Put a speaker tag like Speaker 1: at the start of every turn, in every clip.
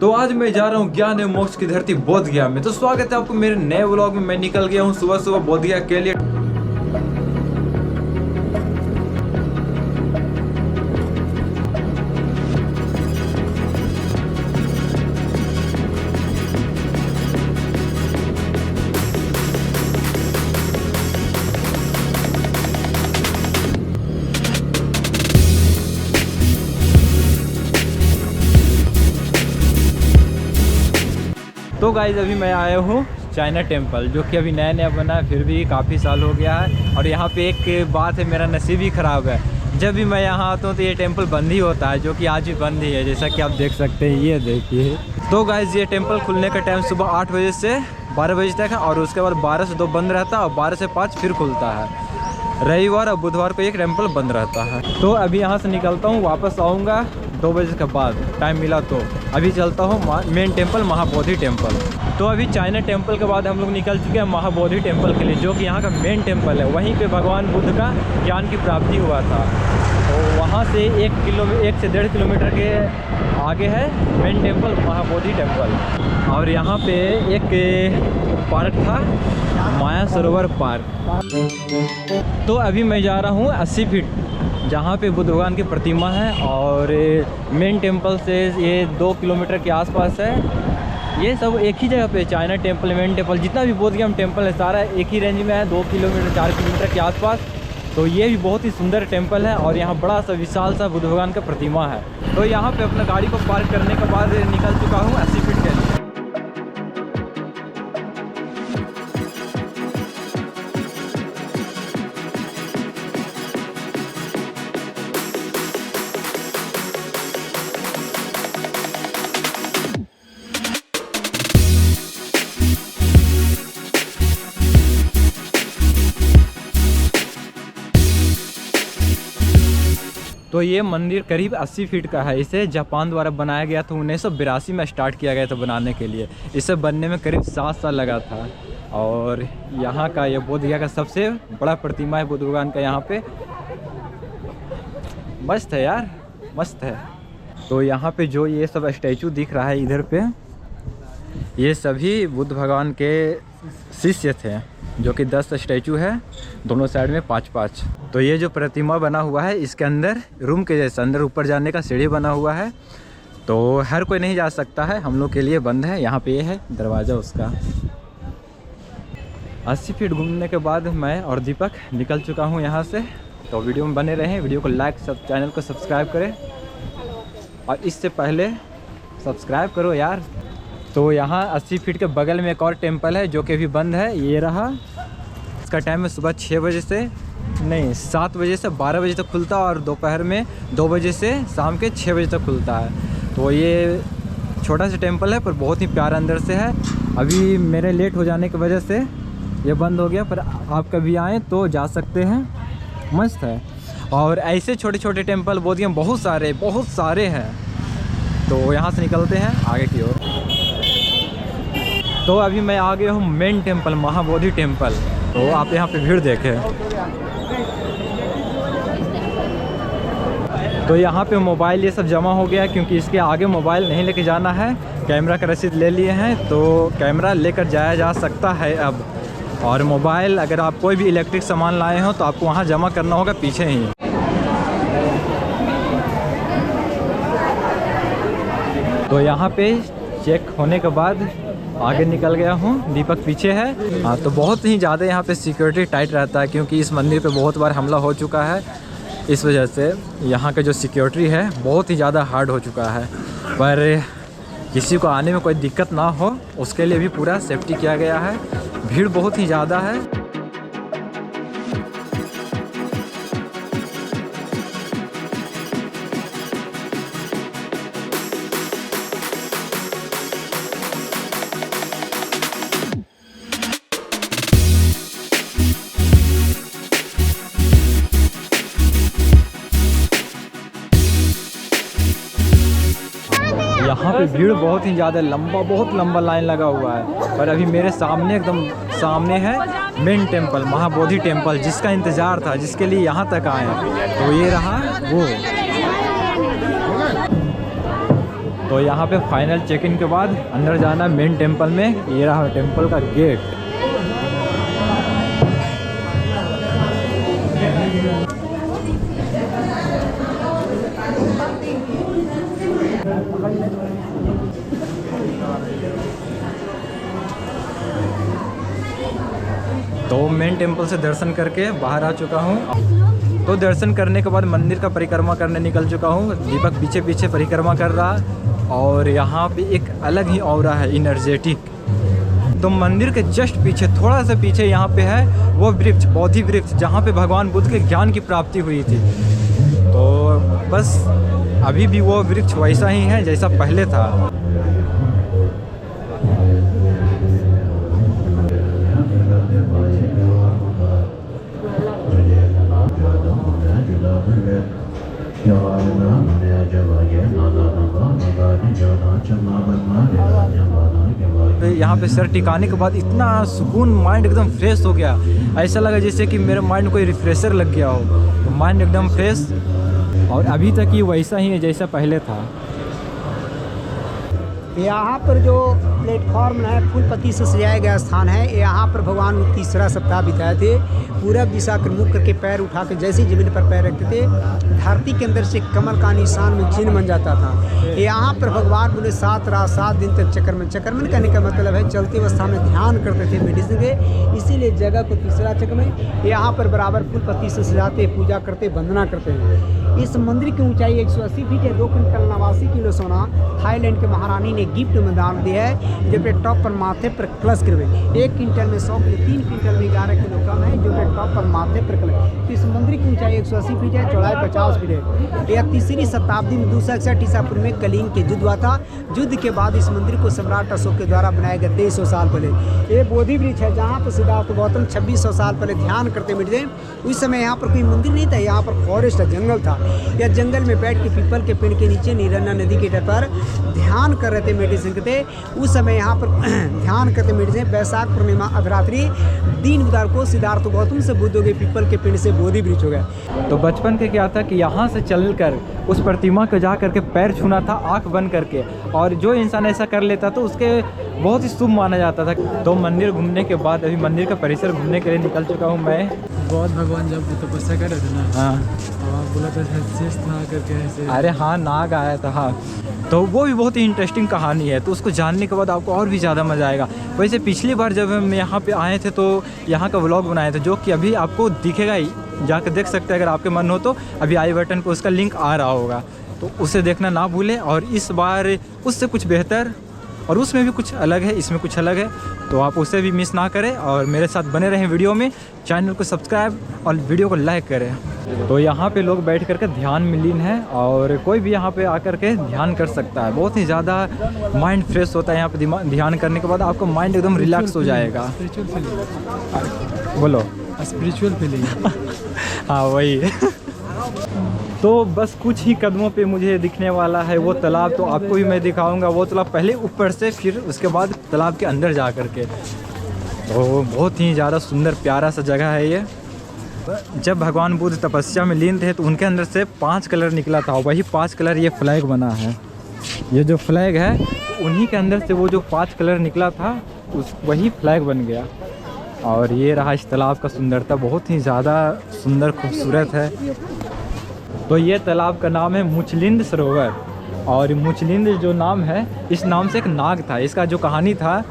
Speaker 1: तो आज मैं जा रहा हूँ ज्ञान एवं मोक्ष की धरती बोध गया में। तो स्वागत है आपको मेरे नए व्लॉग में। मैं निकल गया हूँ सुबह सुबह बोध गया के लिए। तो गाइज अभी मैं आया हूँ चाइना टेम्पल, जो कि अभी नया नया बना है, फिर भी काफ़ी साल हो गया है। और यहाँ पे एक बात है, मेरा नसीब ही ख़राब है। जब भी मैं यहाँ आता हूँ तो ये टेम्पल बंद ही होता है, जो कि आज भी बंद ही है, जैसा कि आप देख सकते हैं। ये देखिए। तो गाइज ये टेम्पल खुलने का टाइम सुबह 8 बजे से 12 बजे तक है, और उसके बाद 12 से 2 बंद रहता है और 12 से 5 फिर खुलता है। रविवार और बुधवार को एक टेम्पल बंद रहता है। तो अभी यहाँ से निकलता हूँ, वापस आऊँगा 2 बजे के बाद, टाइम मिला तो। अभी चलता हूँ मेन टेम्पल महाबोधि टेम्पल। तो अभी चाइना टेम्पल के बाद हम लोग निकल चुके हैं महाबोधि टेम्पल के लिए, जो कि यहाँ का मेन टेम्पल है। वहीं पे भगवान बुद्ध का ज्ञान की प्राप्ति हुआ था। तो वहाँ से 1 से 1.5 किलोमीटर के आगे है मेन टेम्पल महाबोधि टेम्पल। और यहाँ पे एक पार्क था, माया सरोवर पार्क। तो अभी मैं जा रहा हूँ 80 फीट, जहाँ पे बुद्ध भगवान की प्रतिमा है। और मेन टेम्पल से ये 2 किलोमीटर के आसपास है। ये सब एक ही जगह पे, चाइना टेम्पल, मेन टेम्पल, जितना भी बोध गया टेम्पल है, सारा एक ही रेंज में है, 2 किलोमीटर 4 किलोमीटर के आसपास। तो ये भी बहुत ही सुंदर टेम्पल है, और यहाँ बड़ा सा विशाल सा बुद्ध भगवान का प्रतिमा है। तो यहाँ पे अपना गाड़ी को पार्क करने के बाद निकल चुका हूँ 80 फीट के लिए। तो ये मंदिर करीब 80 फीट का है। इसे जापान द्वारा बनाया गया था, 1982 में स्टार्ट किया गया था बनाने के लिए। इसे बनने में करीब 7 साल लगा था। और यहाँ का ये बोध गया का सबसे बड़ा प्रतिमा है बुद्ध भगवान का। यहाँ पे मस्त है यार, मस्त है। तो यहाँ पे जो ये सब स्टैचू दिख रहा है इधर पे, ये सभी बुद्ध भगवान के शिष्य थे, जो कि 10 स्टैचू है, दोनों साइड में 5-5। तो ये जो प्रतिमा बना हुआ है, इसके अंदर रूम के जैसा अंदर ऊपर जाने का सीढ़ी बना हुआ है। तो हर कोई नहीं जा सकता है, हम लोग के लिए बंद है। यहाँ पे ये है दरवाज़ा उसका। 80 फीट घूमने के बाद मैं और दीपक निकल चुका हूँ यहाँ से। तो वीडियो में बने रहें, वीडियो को लाइक, चैनल को सब्सक्राइब करें, और इससे पहले सब्सक्राइब करो यार। तो यहाँ 80 फीट के बगल में एक और टेम्पल है, जो कि अभी बंद है। ये रहा। इसका टाइम है सुबह 7 बजे से 12 बजे तक खुलता है, और दोपहर में 2 बजे से शाम के 6 बजे तक खुलता है। तो ये छोटा सा टेम्पल है, पर बहुत ही प्यारा अंदर से है। अभी मेरे लेट हो जाने की वजह से ये बंद हो गया, पर आप कभी आएँ तो जा सकते हैं, मस्त है। और ऐसे छोटे छोटे टेम्पल बोध गया बहुत सारे हैं। तो यहाँ से निकलते हैं आगे की ओर। तो अभी मैं आ गया हूँ मेन टेम्पल महाबोधि टेम्पल। तो आप यहाँ पे भीड़ देखें। तो यहाँ पे मोबाइल ये सब जमा हो गया, क्योंकि इसके आगे मोबाइल नहीं लेके जाना है। कैमरा का रसीद ले लिए हैं, तो कैमरा लेकर जाया जा सकता है अब। और मोबाइल अगर आप कोई भी इलेक्ट्रिक सामान लाए हो तो आपको वहाँ जमा करना होगा पीछे ही। तो यहाँ पे चेक होने के बाद आगे निकल गया हूँ, दीपक पीछे है। हाँ, तो बहुत ही ज़्यादा यहाँ पे सिक्योरिटी टाइट रहता है, क्योंकि इस मंदिर पे बहुत बार हमला हो चुका है। इस वजह से यहाँ का जो सिक्योरिटी है बहुत ही ज़्यादा हार्ड हो चुका है। पर किसी को आने में कोई दिक्कत ना हो, उसके लिए भी पूरा सेफ्टी किया गया है। भीड़ बहुत ही ज़्यादा है। यहाँ पे भीड़ बहुत ही ज़्यादा बहुत लंबा लाइन लगा हुआ है। पर अभी मेरे सामने एकदम सामने है मेन टेम्पल महाबोधि टेम्पल, जिसका इंतज़ार था, जिसके लिए यहाँ तक आए। तो ये रहा वो। तो यहाँ पे फाइनल चेक इन के बाद अंदर जाना मेन टेम्पल में। ये रहा टेम्पल का गेट। तो मेन टेम्पल से दर्शन करके बाहर आ चुका हूँ। तो दर्शन करने के बाद मंदिर का परिक्रमा करने निकल चुका हूँ। दीपक पीछे पीछे परिक्रमा कर रहा और यहाँ पे एक अलग ही ऑरा है, इनर्जेटिक। तो मंदिर के जस्ट पीछे, थोड़ा सा पीछे यहाँ पे है वो वृक्ष, बोधि वृक्ष, जहाँ पे भगवान बुद्ध के ज्ञान की प्राप्ति हुई थी। तो बस अभी भी वो वृक्ष वैसा ही है जैसा पहले था। यहाँ पे सर टिकाने के बाद इतना सुकून, माइंड एकदम फ्रेश हो गया। ऐसा लगा जैसे कि मेरे माइंड में कोई रिफ्रेशर लग गया हो। तो माइंड एकदम फ्रेश, और अभी तक ये वैसा ही है जैसा पहले था।
Speaker 2: यहाँ पर जो प्लेटफॉर्म है फूल पत्ती से सजाया गया स्थान है। यहाँ पर भगवान तीसरा सप्ताह बिताए थे। पूरा दिशा कर मुख करके पैर उठा के जैसे जमीन पर पैर रखते थे, धरती के अंदर से कमल का निशान में चिन्ह बन जाता था। यहाँ पर भगवान बोले 7 रात 7 दिन तक चक्रमन कहने का मतलब है चलती अवस्था में ध्यान करते थे मेडिसिन के, इसीलिए जगह को तीसरा चक्रमन। यहाँ पर बराबर फूल पत्ती से सजाते, पूजा करते, वंदना करते हैं। इस मंदिर की ऊंचाई 180 फीट है। 2 क्विंटल 89 किलो सोना थाईलैंड के महारानी ने गिफ्ट में दान दिया है, जो पे टॉप पर माथे पर क्लच करवे। 1 क्विंटल में 100 किलो, 3 क्विंटल में 11 किलो कम है, जो पे टॉप पर माथे पर क्लच। तो इस मंदिर की ऊंचाई 180 फीट है, चौड़ाई 50 फीट है। यह 3री शताब्दी में 261 ईसा पूर्व में कलिंग के युद्ध हुआ था। युद्ध के बाद इस मंदिर को सम्राट अशोक के द्वारा बनाया गया 2300 साल पहले। ये बोधि वृक्ष है जहाँ पर सिद्धार्थ गौतम 2600 साल पहले ध्यान करते मिलते। उस समय यहाँ पर कोई मंदिर नहीं था, यहाँ पर फॉरेस्ट जंगल था। या जंगल में बैठ के पीपल के पेड़ के नीचे नीरन्ना नदी के तट पर ध्यान कर रहे थे, मेडिसिन करते। उस समय यहाँ पर ध्यान करते मेडिसिन। वैशाख पूर्णिमा अर्धरात्रि दीन उदार को सिद्धार्थ गौतम से बुद्ध हो गए, पीपल के पेड़ से बोधि वृक्ष हो गया।
Speaker 1: तो बचपन के क्या था कि यहाँ से चलकर उस प्रतिमा को जा करके पैर छूना था आंख बंद करके, और जो इंसान ऐसा कर लेता तो उसके बहुत ही शुभ माना जाता था। तो मंदिर घूमने के बाद अभी मंदिर का परिसर घूमने के लिए निकल चुका हूँ मैं।
Speaker 3: बौद्ध भगवान जब तपस्या कर रहे थे ना,
Speaker 1: हाँ,
Speaker 3: तो आप बोला था शेष नाग करके ऐसे।
Speaker 1: अरे हाँ, नाग आया था। हाँ, तो वो भी बहुत ही इंटरेस्टिंग कहानी है। तो उसको जानने के बाद आपको और भी ज़्यादा मज़ा आएगा। वैसे पिछली बार जब हम यहाँ पे आए थे तो यहाँ का व्लॉग बनाए थे, जो कि अभी आपको दिखेगा ही, जाकर देख सकते हैं अगर आपके मन हो तो। अभी आई बटन पे उसका लिंक आ रहा होगा, तो उसे देखना ना भूलें। और इस बार उससे कुछ बेहतर, और उसमें भी कुछ अलग है, इसमें कुछ अलग है, तो आप उसे भी मिस ना करें और मेरे साथ बने रहें वीडियो में। चैनल को सब्सक्राइब और वीडियो को लाइक करें। तो यहाँ पे लोग बैठ करके ध्यान में लीन है, और कोई भी यहाँ पे आकर के ध्यान कर सकता है। बहुत ही ज़्यादा माइंड फ्रेश होता है यहाँ पे। ध्यान करने के बाद आपको माइंड एकदम रिलैक्स हो जाएगा। बोलो,
Speaker 3: स्पिरिचुअल फीलिंग।
Speaker 1: हाँ, वही। तो बस कुछ ही कदमों पे मुझे दिखने वाला है वो तालाब। तो आपको भी मैं दिखाऊंगा वो तालाब, पहले ऊपर से, फिर उसके बाद तालाब के अंदर जा कर के। तो बहुत ही ज़्यादा सुंदर प्यारा सा जगह है ये। जब भगवान बुद्ध तपस्या में लीन थे तो उनके अंदर से 5 कलर निकला था, वही 5 कलर ये फ्लैग बना है। ये जो फ्लैग है तो उन्हीं के अंदर से वो जो 5 कलर निकला था वही फ्लैग बन गया। और ये रहा इस तालाब का सुंदरता, बहुत ही ज़्यादा सुंदर खूबसूरत है। तो ये तालाब का नाम है मुचलिंद सरोवर, और मुचलिंद जो नाम है, इस नाम से एक नाग था। इसका जो कहानी था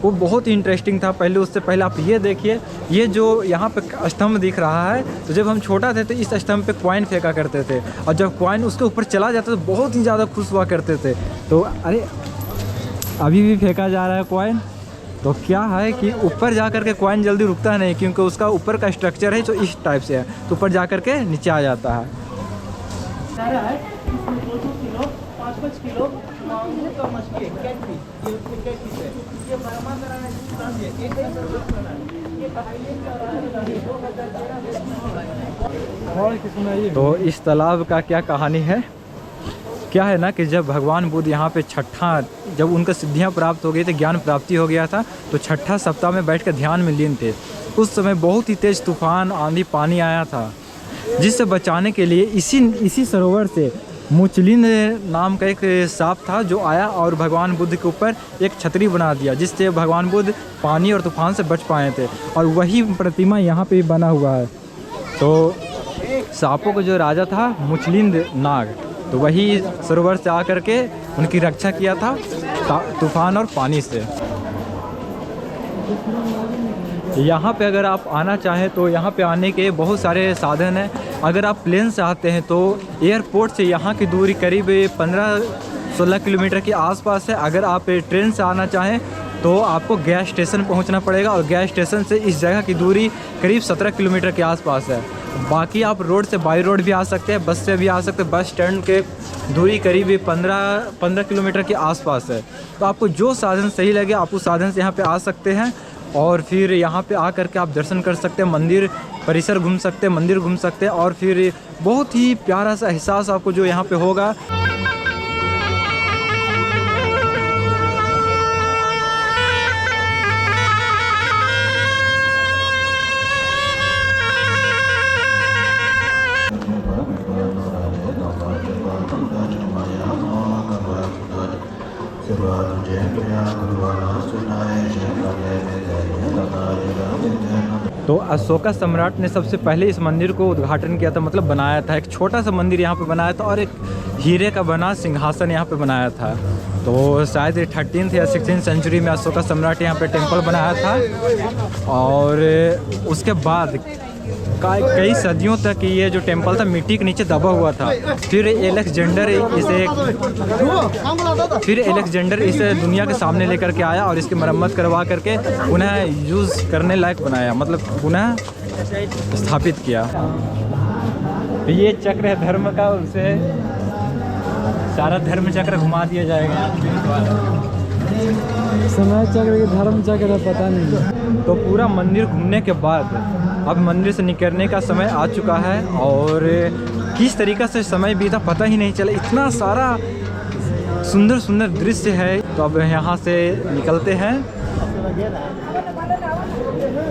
Speaker 1: वो बहुत ही इंटरेस्टिंग था। पहले उससे पहले आप ये देखिए, ये जो यहाँ पे स्तंभ दिख रहा है, तो जब हम छोटा थे तो इस स्तंभ पे कॉइन फेंका करते थे, और जब कॉइन उसके ऊपर चला जाता तो बहुत ही ज़्यादा खुश हुआ करते थे। तो अरे अभी भी फेंका जा रहा है कॉइन। तो क्या है कि ऊपर जा कर के कॉइन जल्दी रुकता नहीं, क्योंकि उसका ऊपर का स्ट्रक्चर है जो इस टाइप से है, तो ऊपर जा कर के नीचे आ जाता है।
Speaker 2: 200 किलो 5-5 किलो का मछली कैटफिश, ये बर्मा का राजस्थान है, 1,000 रुपये।
Speaker 1: तो इस तालाब का क्या कहानी है, क्या है ना कि जब भगवान बुद्ध यहाँ पे जब उनको सिद्धियाँ प्राप्त हो गई थी, ज्ञान प्राप्ति हो गया था, तो 6ठा सप्ताह में बैठ कर ध्यान में लीन थे। उस समय बहुत ही तेज़ तूफान, आंधी, पानी आया था, जिससे बचाने के लिए इसी सरोवर से मुचलिन नाम का एक सांप था जो आया और भगवान बुद्ध के ऊपर एक छतरी बना दिया, जिससे भगवान बुद्ध पानी और तूफान से बच पाए थे। और वही प्रतिमा यहाँ पे बना हुआ है। तो सांपों का जो राजा था मुचलिंद नाग, तो वही सरोवर से आकर के उनकी रक्षा किया था तूफान और पानी से। यहाँ पे अगर आप आना चाहें तो यहाँ पे आने के बहुत सारे साधन हैं। अगर आप प्लेन से आते हैं तो एयरपोर्ट से यहाँ की दूरी करीब 15-16 किलोमीटर के आसपास है। अगर आप ट्रेन से आना चाहें तो आपको गैस स्टेशन पहुँचना पड़ेगा और गैस स्टेशन से इस जगह की दूरी करीब 17 किलोमीटर के आसपास है। बाकी आप रोड से बाई रोड भी आ सकते हैं, बस से भी आ सकते हैं। बस स्टैंड के दूरी करीब 15 किलोमीटर के आसपास है। तो आपको जो साधन सही लगे आप उस साधन से यहाँ पे आ सकते हैं और फिर यहाँ पे आ करके आप दर्शन कर सकते हैं, मंदिर परिसर घूम सकते हैं, मंदिर घूम सकते हैं और फिर बहुत ही प्यारा सा एहसास आपको जो यहाँ पे होगा। तो अशोका सम्राट ने सबसे पहले इस मंदिर को उद्घाटन किया था, मतलब बनाया था। एक छोटा सा मंदिर यहाँ पे बनाया था और एक हीरे का बना सिंहासन यहाँ पे बनाया था। तो शायद 13th या 16th सेंचुरी में अशोका सम्राट यहाँ पे टेंपल बनाया था। और उसके बाद कई सदियों तक ये जो टेंपल था मिट्टी के नीचे दबा हुआ था। फिर अलेक्जेंडर इसे दुनिया के सामने लेकर के आया और इसकी मरम्मत करवा करके पुनः यूज़ करने लायक बनाया, मतलब पुनः स्थापित किया। तो ये चक्र है धर्म का, उसे सारा धर्म चक्र घुमा दिया जाएगा।
Speaker 3: समय चक्र के धर्म चक्र है, पता नहीं।
Speaker 1: तो पूरा मंदिर घूमने के बाद अब मंदिर से निकलने का समय आ चुका है और किस तरीक़े से समय बीता पता ही नहीं चला। इतना सारा सुंदर सुंदर दृश्य है। तो अब यहाँ से निकलते हैं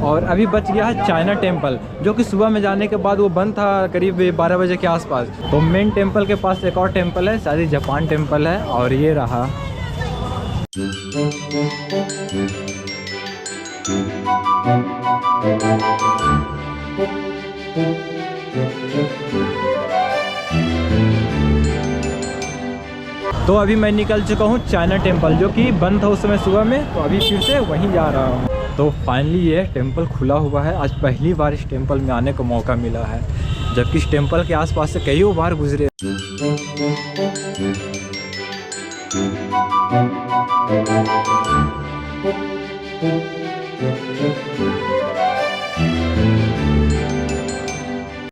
Speaker 1: और अभी बच गया है चाइना टेम्पल, जो कि सुबह में जाने के बाद वो बंद था करीब 12 बजे के आसपास। तो मेन टेम्पल के पास एक और टेम्पल है, शायद जापान टेम्पल है। और ये रहा। तो अभी मैं निकल चुका हूँ चाइना टेम्पल, जो कि बंद था उस समय सुबह में। तो अभी फिर से वहीं जा रहा हूँ। तो फाइनली ये टेम्पल खुला हुआ है। आज पहली बार इस टेम्पल में आने का मौका मिला है, जबकि इस टेम्पल के आसपास से कई बार गुजरे।